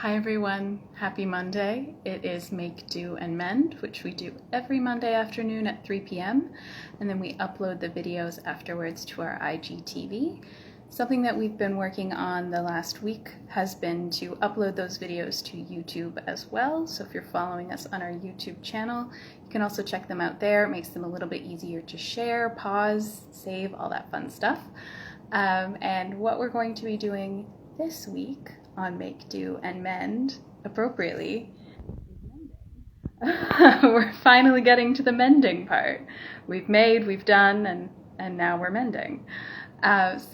Hi everyone, happy Monday. It is Make, Do, and Mend, which we do every Monday afternoon at 3 p.m. and then we upload the videos afterwards to our IGTV. Something that we've been working on the last week has been to upload those videos to YouTube as well. So if you're following us on our YouTube channel, you can also check them out there. It makes them a little bit easier to share, pause, save, all that fun stuff. And what we're going to be doing this week on Make, Do, and Mend, appropriately, we're finally getting to the mending part. We've made, we've done, and now we're mending.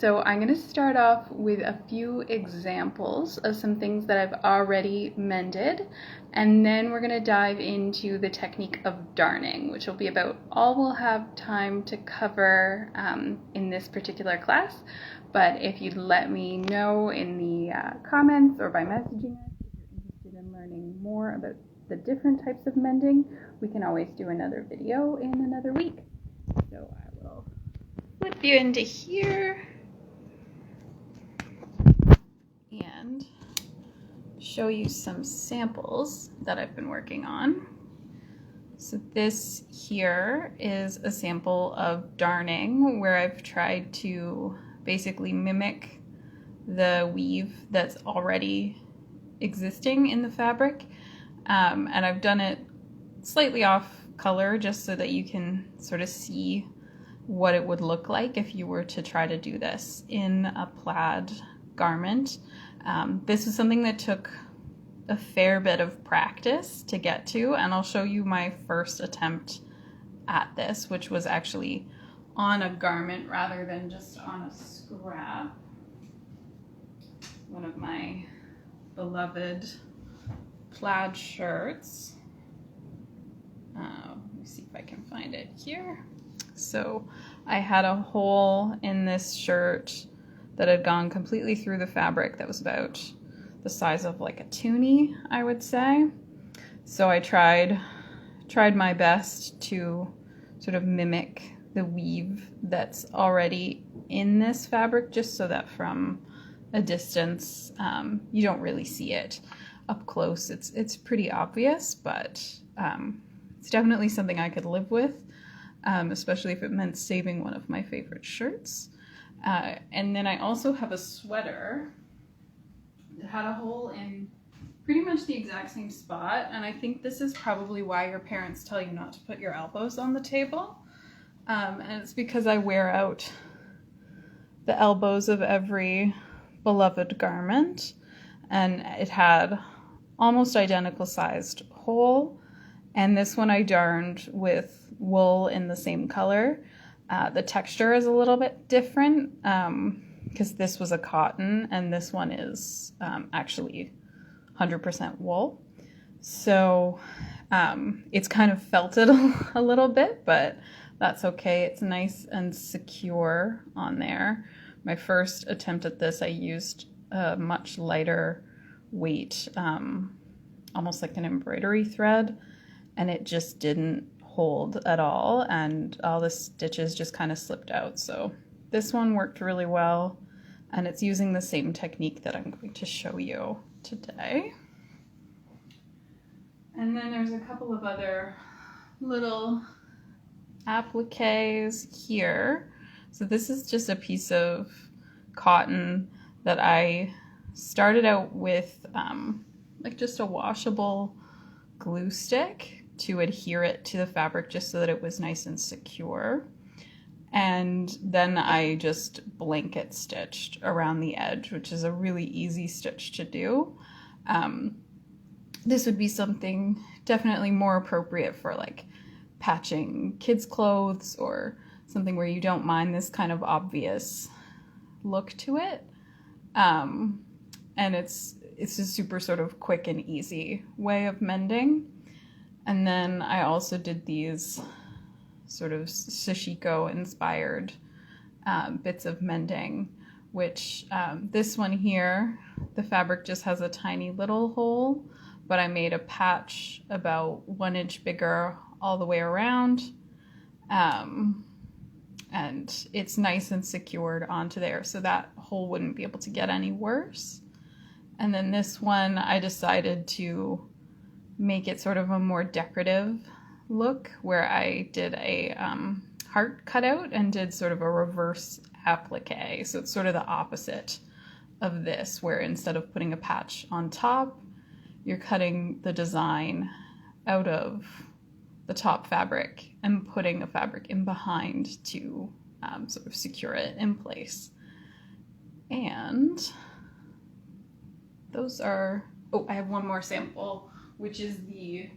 So I'm going to start off with a few examples of some things that I've already mended, and then we're going to dive into the technique of darning, which will be about all we'll have time to cover in this particular class. But if you'd let me know in the comments or by messaging us if you're interested in learning more about the different types of mending, we can always do another video in another week. So I will flip you into here and show you some samples that I've been working on. So this here is a sample of darning where I've tried to basically mimic the weave that's already existing in the fabric, and I've done it slightly off color just so that you can sort of see what it would look like if you were to try to do this in a plaid garment. This is something that took a fair bit of practice to get to, and I'll show you my first attempt at this, which was actually on a garment rather than just on a scrap. One of my beloved plaid shirts. Let me see if I can find it here. So I had a hole in this shirt that had gone completely through the fabric that was about the size of like a toonie, I would say. So I tried my best to sort of mimic the weave that's already in this fabric, just so that from a distance you don't really see it. Up close it's pretty obvious, but it's definitely something I could live with, especially if it meant saving one of my favorite shirts. And then I also have a sweater that had a hole in pretty much the exact same spot, and I think this is probably why your parents tell you not to put your elbows on the table. And it's because I wear out the elbows of every beloved garment, and it had almost identical sized hole, and this one I darned with wool in the same color. The texture is a little bit different because this was a cotton and this one is actually 100% wool, so it's kind of felted a little bit, but that's okay. It's nice and secure on there. My first attempt at this, I used a much lighter weight, almost like an embroidery thread, and it just didn't hold at all, and all the stitches just kind of slipped out. So this one worked really well, and it's using the same technique that I'm going to show you today. And then there's a couple of other little appliques here. So this is just a piece of cotton that I started out with like just a washable glue stick to adhere it to the fabric just so that it was nice and secure. And then I just blanket stitched around the edge, which is a really easy stitch to do. This would be something definitely more appropriate for like patching kids' clothes or something where you don't mind this kind of obvious look to it. And it's a super sort of quick and easy way of mending. And then I also did these sort of sashiko inspired bits of mending, which this one here, the fabric just has a tiny little hole, but I made a patch about 1 inch bigger all the way around, and it's nice and secured onto there so that hole wouldn't be able to get any worse. And then this one, I decided to make it sort of a more decorative look, where I did a heart cutout and did sort of a reverse applique. So it's sort of the opposite of this, where instead of putting a patch on top, you're cutting the design out of the top fabric and putting a fabric in behind to sort of secure it in place. And those are, oh, I have one more sample, which is the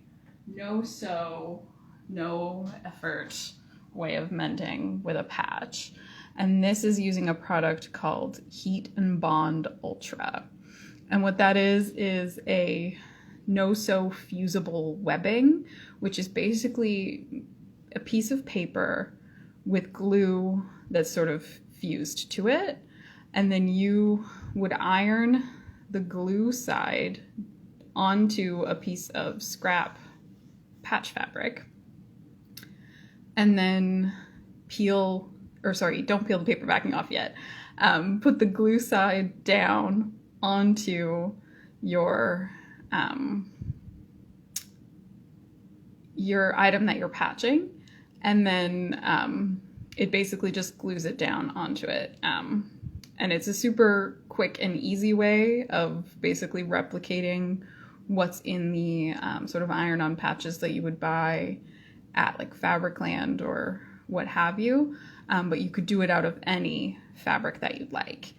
no-sew, no effort way of mending with a patch. And this is using a product called Heat and Bond Ultra. And what that is a no-sew fusible webbing, which is basically a piece of paper with glue that's sort of fused to it. And then you would iron the glue side onto a piece of scrap patch fabric. And then don't peel the paper backing off yet. Put the glue side down onto your item that you're patching, and then it basically just glues it down onto it. And it's a super quick and easy way of basically replicating what's in the sort of iron-on patches that you would buy at like Fabricland or what have you. But you could do it out of any fabric that you'd like,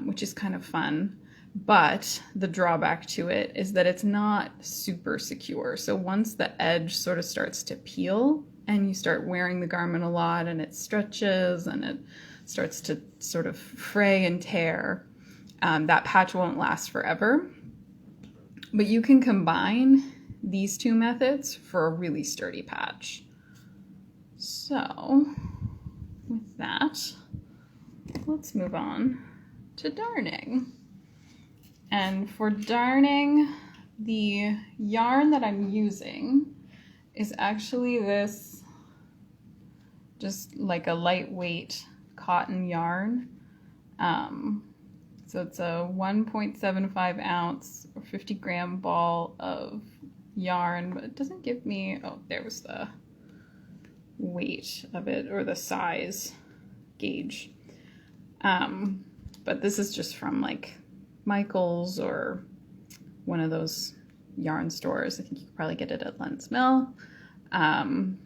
which is kind of fun. But the drawback to it is that it's not super secure. So once the edge sort of starts to peel and you start wearing the garment a lot and it stretches and it starts to sort of fray and tear, that patch won't last forever. But you can combine these two methods for a really sturdy patch. So with that, let's move on to darning. And for darning, the yarn that I'm using is actually this, just like a lightweight cotton yarn. So it's a 1.75 ounce or 50 gram ball of yarn, but it doesn't give me, oh, there was the weight of it or the size gauge. But this is just from like Michael's or one of those yarn stores. I think you could probably get it at Lens Mill. And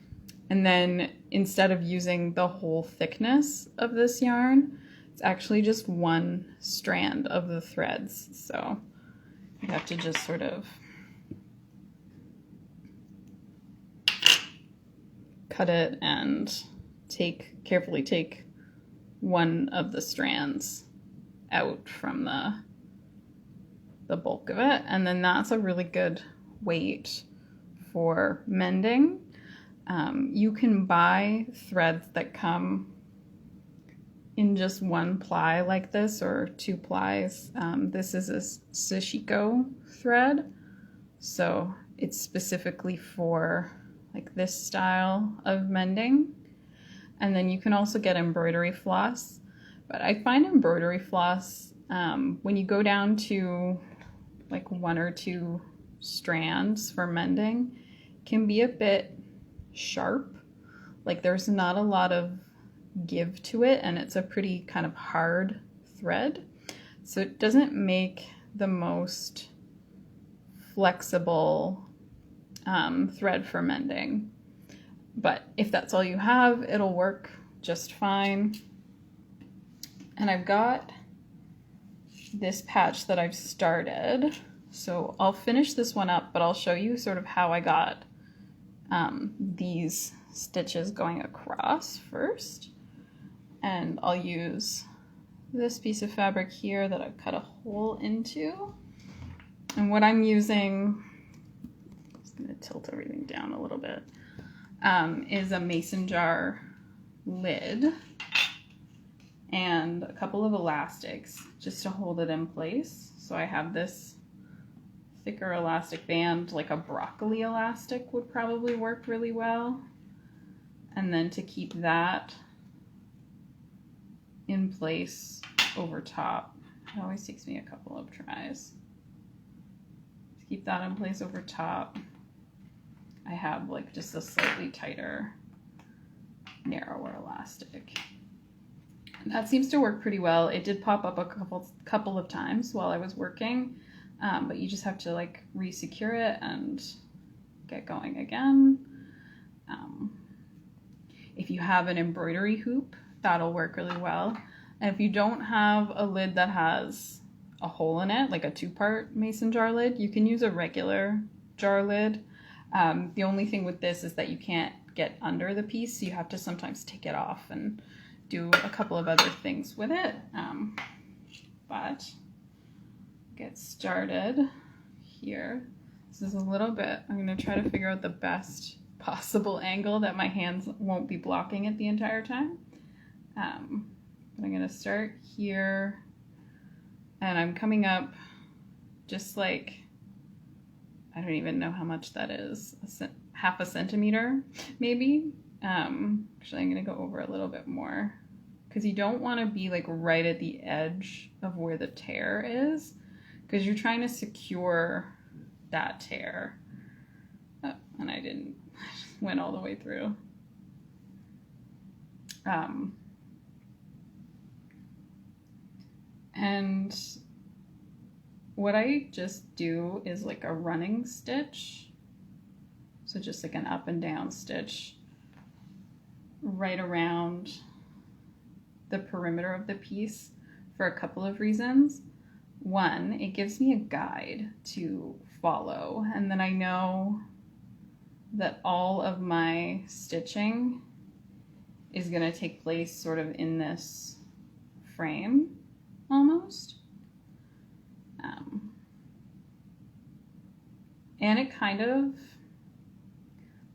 then instead of using the whole thickness of this yarn, it's actually just one strand of the threads. So you have to just sort of cut it and carefully take one of the strands out from the bulk of it, and then that's a really good weight for mending. You can buy threads that come in just one ply like this, or 2 plies. This is a Sashiko thread, so it's specifically for like this style of mending. And then you can also get embroidery floss, but I find embroidery floss, when you go down to like 1 or 2 strands for mending, can be a bit sharp. Like there's not a lot of give to it, and it's a pretty kind of hard thread. So it doesn't make the most flexible thread for mending. But if that's all you have, it'll work just fine. And I've got this patch that I've started. So I'll finish this one up, but I'll show you sort of how I got these stitches going across first. And I'll use this piece of fabric here that I've cut a hole into. And what I'm using, I'm just gonna tilt everything down a little bit, is a mason jar lid and a couple of elastics just to hold it in place. So I have this thicker elastic band, like a broccoli elastic would probably work really well. And then to keep that in place over top, it always takes me a couple of tries. keep that in place over top, I have like just a slightly tighter, narrower elastic. And that seems to work pretty well. It did pop up a couple of times while I was working, but you just have to like re-secure it and get going again. If you have an embroidery hoop, that'll work really well. And if you don't have a lid that has a hole in it, like a 2-part mason jar lid, you can use a regular jar lid. The only thing with this is that you can't get under the piece, so you have to sometimes take it off and do a couple of other things with it. But get started here. This is a little bit, I'm going to try to figure out the best possible angle that my hands won't be blocking it the entire time. But I'm going to start here, and I'm coming up just like, I don't even know how much that is, half a centimeter maybe. Actually, I'm going to go over a little bit more, because you don't want to be like right at the edge of where the tear is, because you're trying to secure that tear. Oh, and I didn't, went all the way through. And what I just do is like a running stitch. So just like an up and down stitch right around the perimeter of the piece for a couple of reasons. One, it gives me a guide to follow, and then I know that all of my stitching is going to take place sort of in this frame almost. And it kind of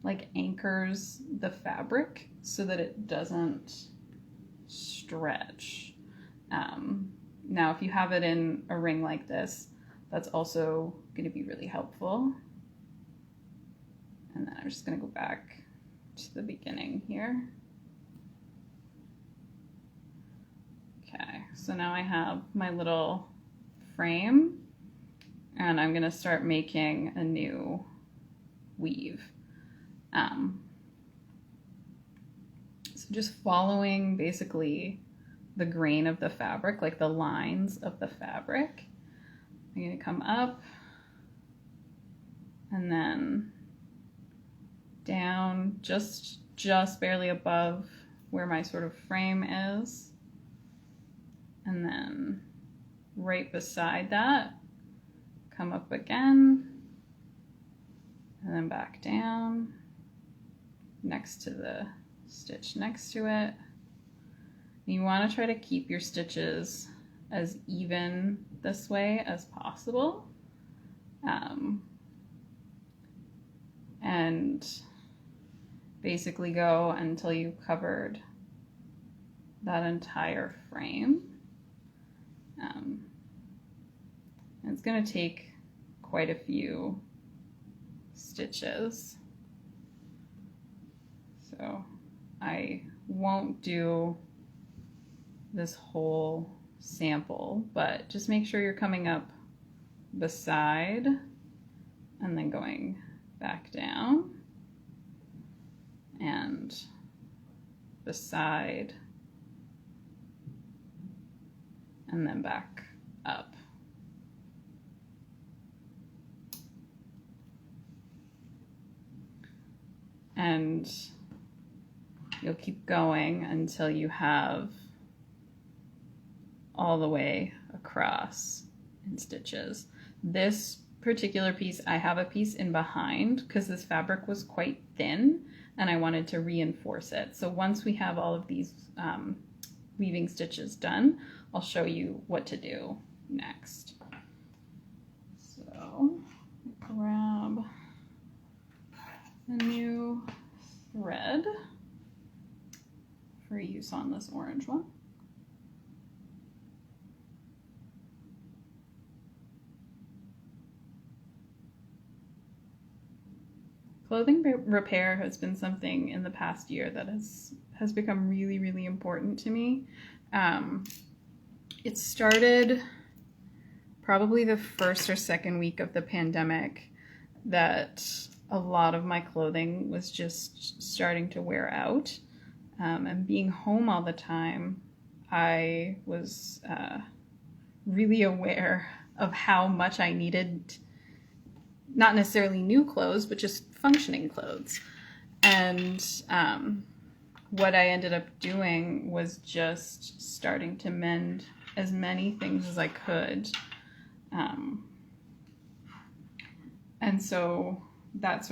like anchors the fabric so that it doesn't stretch. Now, if you have it in a ring like this, that's also going to be really helpful. And then I'm just going to go back to the beginning here. Okay, so now I have my little frame, and I'm going to start making a new weave. So just following basically the grain of the fabric, like the lines of the fabric. I'm going to come up and then down just barely above where my sort of frame is, and then right beside that come up again and then back down next to the stitch next to it. You want to try to keep your stitches as even this way as possible, and basically go until you've covered that entire frame. And it's going to take quite a few stitches, so I won't do this whole sample, but just make sure you're coming up beside and then going back down and beside and then back up. And you'll keep going until you have all the way across in stitches. This particular piece, I have a piece in behind because this fabric was quite thin and I wanted to reinforce it. So once we have all of these weaving stitches done, I'll show you what to do next. So grab a new thread for use on this orange one. Clothing repair has been something in the past year that has become really, really important to me. It started probably the first or second week of the pandemic that a lot of my clothing was just starting to wear out. And being home all the time, I was really aware of how much I needed, not necessarily new clothes, but just functioning clothes. And what I ended up doing was just starting to mend as many things as I could. And so that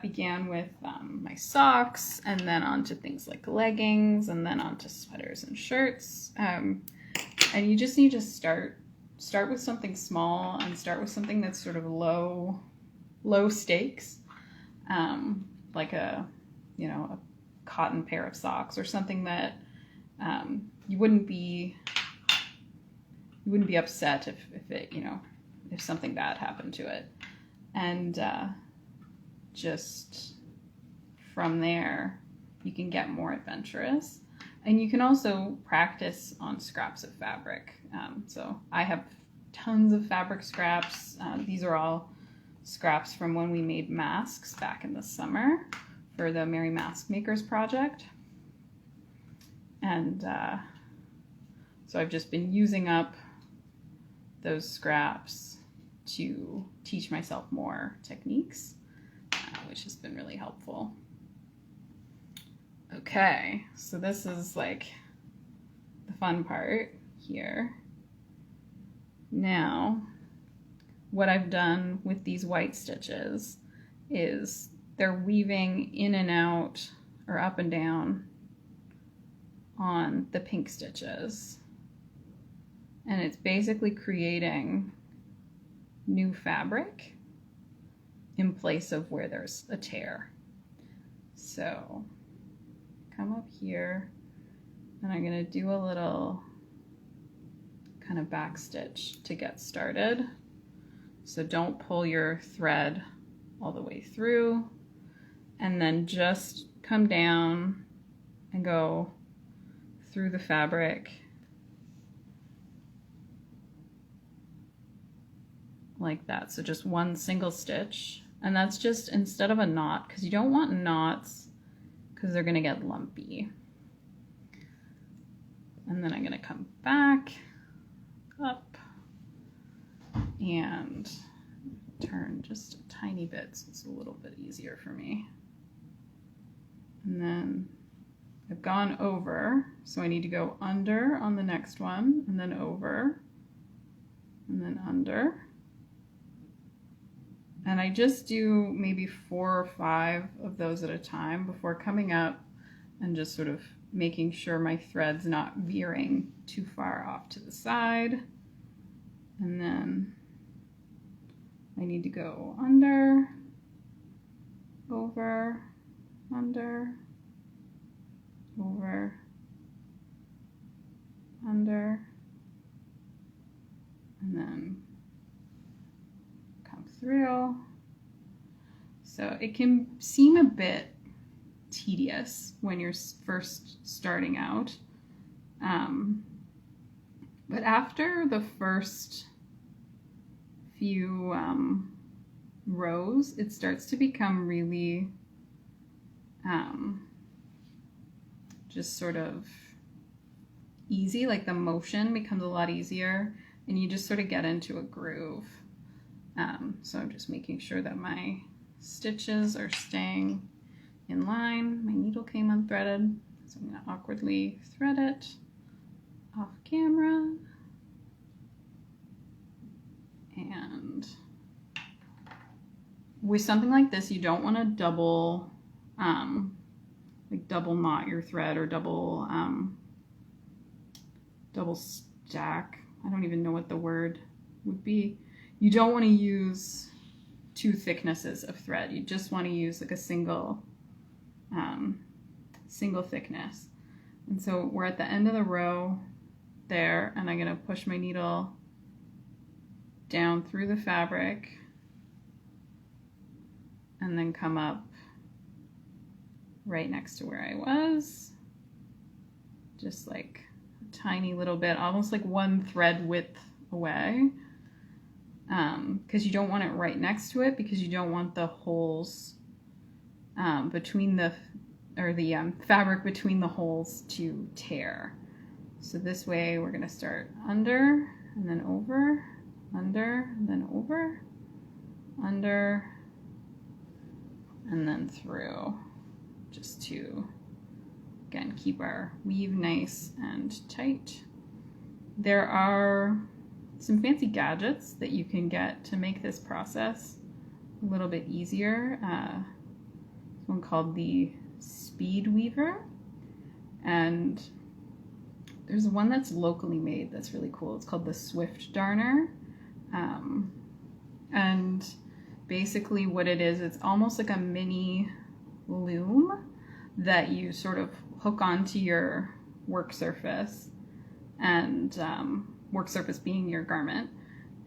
began with my socks, and then onto things like leggings, and then onto sweaters and shirts. And you just need to start with something small, and start with something that's sort of low stakes, like a cotton pair of socks, or something that you wouldn't be upset if something bad happened to it. And just from there, you can get more adventurous. And you can also practice on scraps of fabric. So I have tons of fabric scraps. These are all scraps from when we made masks back in the summer for the Merry Mask Makers project. And so I've just been using up those scraps to teach myself more techniques, which has been really helpful. Okay, so this is like the fun part here. Now, what I've done with these white stitches is they're weaving in and out, or up and down, on the pink stitches. And it's basically creating new fabric in place of where there's a tear. So come up here, and I'm going to do a little kind of back stitch to get started. So don't pull your thread all the way through, and then just come down and go through the fabric like that. So just one single stitch, and that's just instead of a knot, because you don't want knots because they're going to get lumpy. And then I'm going to come back up and turn just a tiny bit so it's a little bit easier for me. And then I've gone over, so I need to go under on the next one, and then over, and then under. And I just do maybe 4 or 5 of those at a time before coming up and just sort of making sure my thread's not veering too far off to the side. And then I need to go under, over, under, over, under, and then come through. So it can seem a bit tedious when you're first starting out, but after the first few rows, it starts to become really just sort of easy. Like the motion becomes a lot easier, and you just sort of get into a groove. So I'm just making sure that my stitches are staying in line. My needle came unthreaded, so I'm going to awkwardly thread it off camera. And with something like this, you don't want to double knot your thread, or double stack. I don't even know what the word would be. You don't want to use 2 thicknesses of thread. You just want to use like a single thickness. And so we're at the end of the row there, and I'm going to push my needle down through the fabric and then come up right next to where I was, just like tiny little bit, almost like one thread width away, because you don't want it right next to it, because you don't want the holes between the fabric between the holes to tear. So this way we're going to start under and then over, under and then over, under and then through, just to again keep our weave nice and tight. There are some fancy gadgets that you can get to make this process a little bit easier. This one called the Speed Weaver, and there's one that's locally made that's really cool. It's called the Swift Darner, and basically what it is, it's almost like a mini loom that you sort of hook onto your work surface, and work surface being your garment,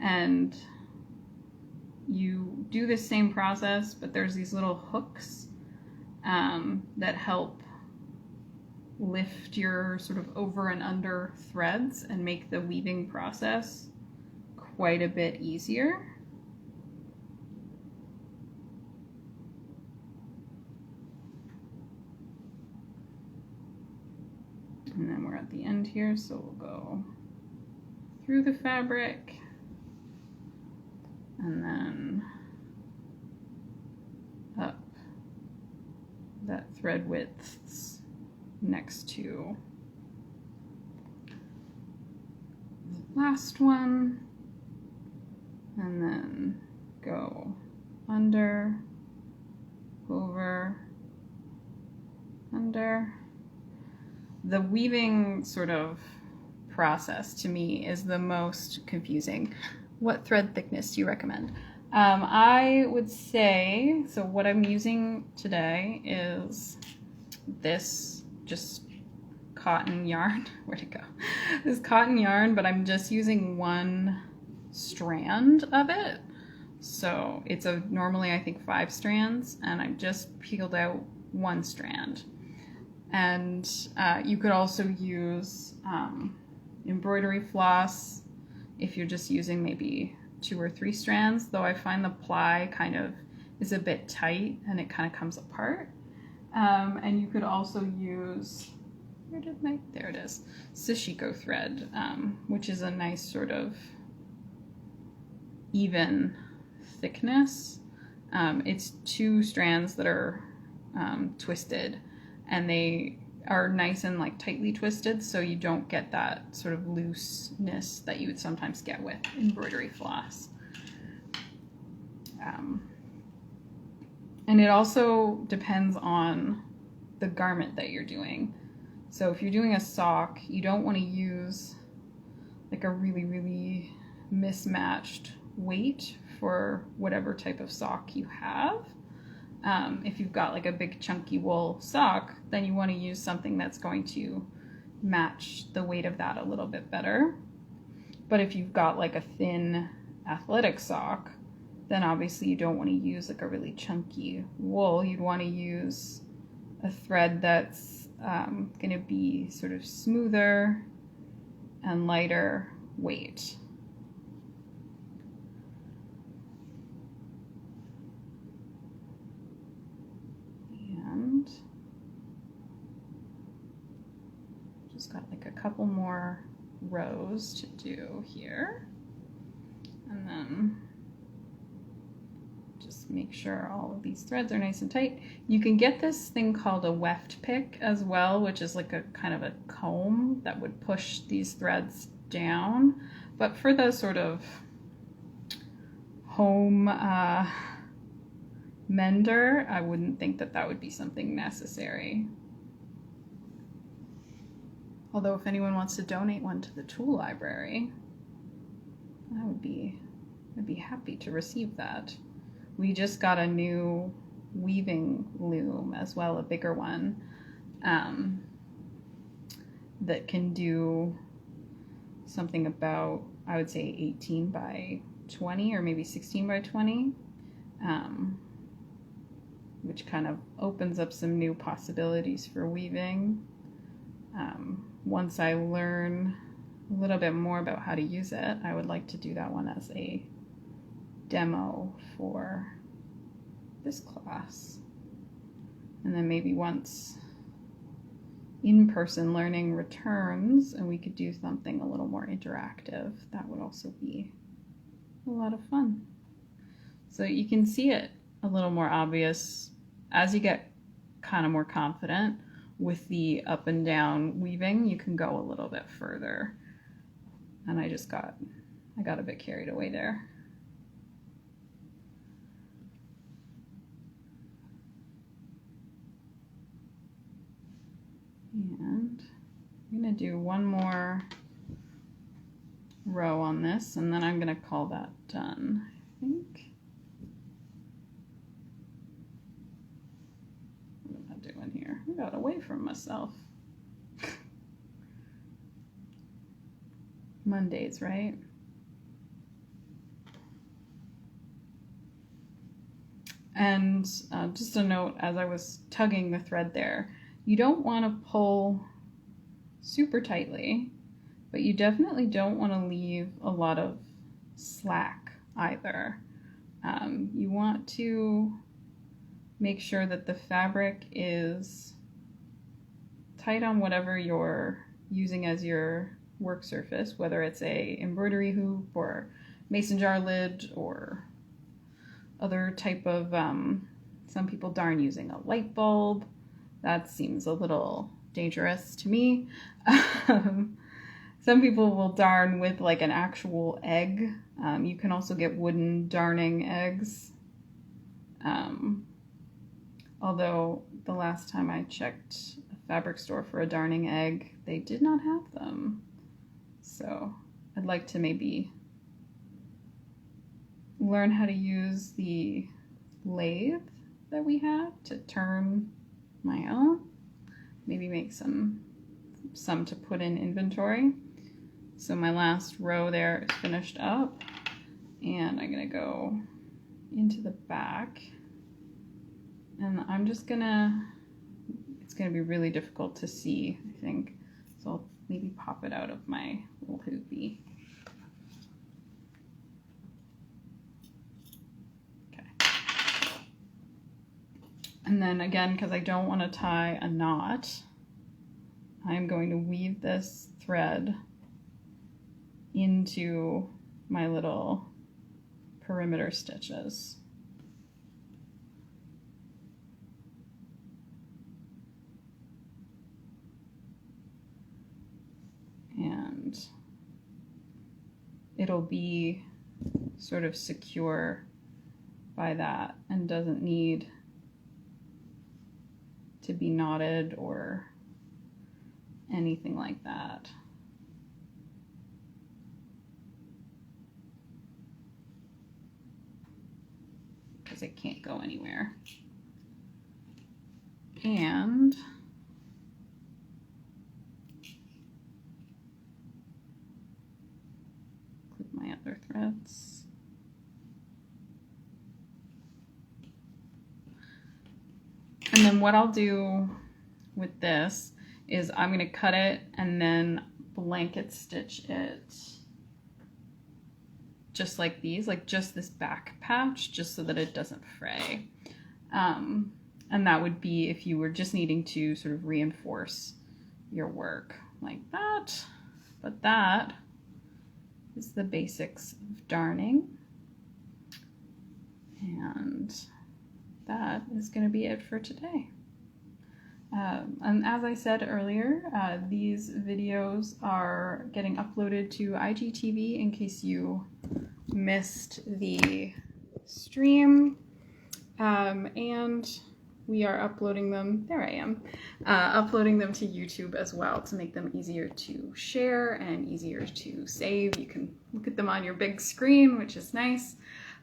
and you do the same process, but there's these little hooks that help lift your sort of over and under threads and make the weaving process quite a bit easier. And then we're at the end here, so we'll go through the fabric and then up that thread width next to the last one, and then go under, over, under. The weaving sort of process to me is the most confusing. What thread thickness do you recommend? I would say, so what I'm using today is this just cotton yarn. Where'd it go? This cotton yarn, but I'm just using one strand of it. So it's normally I think 5 strands, and I've just peeled out one strand. And you could also use embroidery floss if you're just using maybe 2 or 3 strands, though I find the ply kind of is a bit tight and it kind of comes apart. And you could also use, there it is, sashiko thread, which is a nice sort of even thickness. It's 2 strands that are twisted, and they are nice and like tightly twisted, so you don't get that sort of looseness that you would sometimes get with embroidery floss. And it also depends on the garment that you're doing. So if you're doing a sock, you don't want to use like a really, really mismatched weight for whatever type of sock you have. If you've got like a big chunky wool sock, then you want to use something that's going to match the weight of that a little bit better. But if you've got like a thin athletic sock, then obviously you don't want to use like a really chunky wool. You'd want to use a thread that's going to be sort of smoother and lighter weight. And just got like a couple more rows to do here. And then just make sure all of these threads are nice and tight. You can get this thing called a weft pick as well, which is like a kind of a comb that would push these threads down. But for the sort of home mender, I wouldn't think that that would be something necessary. Although if anyone wants to donate one to the tool library, I'd be happy to receive that. We just got a new weaving loom as well, a bigger one, that can do something about, I would say 18 by 20 or maybe 16 by 20, which kind of opens up some new possibilities for weaving. once I learn a little bit more about how to use it, I would like to do that one as a demo for this class. And then maybe once in-person learning returns and we could do something a little more interactive, that would also be a lot of fun. So you can see it a little more obvious as you get kind of more confident with the up and down weaving. You can go a little bit further. And I got a bit carried away there. And I'm going to do one more row on this, and then I'm going to call that done, I think. What am I doing here? I got away from myself. Mondays, right? And just a note, as I was tugging the thread there, you don't want to pull super tightly, but you definitely don't want to leave a lot of slack either. You want to make sure that the fabric is tight on whatever you're using as your work surface, whether it's a embroidery hoop or mason jar lid or other type of, some people darn using a light bulb. That seems a little dangerous to me. Some people will darn with like an actual egg. You can also get wooden darning eggs. Although the last time I checked a fabric store for a darning egg, they did not have them. So I'd like to maybe learn how to use the lathe that we have to turn my own. Maybe make some to put in inventory. So my last row there is finished up, and I'm gonna go into the back, and I'm just gonna, it's gonna be really difficult to see, I think, so I'll maybe pop it out of my little hoopy. Okay. And then again, because I don't want to tie a knot, I'm going to weave this thread into my little perimeter stitches. And it'll be sort of secure by that and doesn't need to be knotted or anything like that. Because it can't go anywhere. And clip my other threads. And then what I'll do with this is I'm going to cut it and then blanket stitch it just like these, like just this back patch, just so that it doesn't fray. And that would be if you were just needing to sort of reinforce your work like that. But that is the basics of darning. And that is going to be it for today. And as I said earlier, these videos are getting uploaded to IGTV in case you missed the stream. And we are uploading them, there I am, uploading them to YouTube as well to make them easier to share and easier to save. You can look at them on your big screen, which is nice.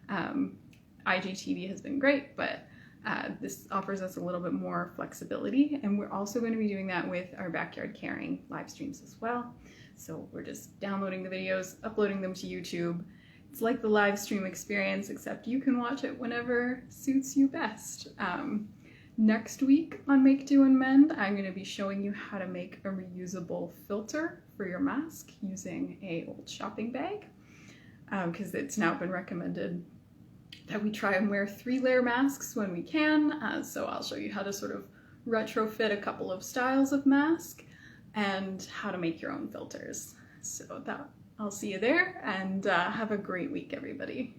IGTV has been great, but this offers us a little bit more flexibility, and we're also going to be doing that with our backyard caring live streams as well. So we're just downloading the videos, uploading them to YouTube. It's like the live stream experience, except you can watch it whenever suits you best. Next week on Make, Do, and Mend, I'm going to be showing you how to make a reusable filter for your mask using an old shopping bag, because it's now been recommended that we try and wear 3-layer masks when we can. So I'll show you how to sort of retrofit a couple of styles of mask and how to make your own filters. So I'll see you there, and have a great week, everybody.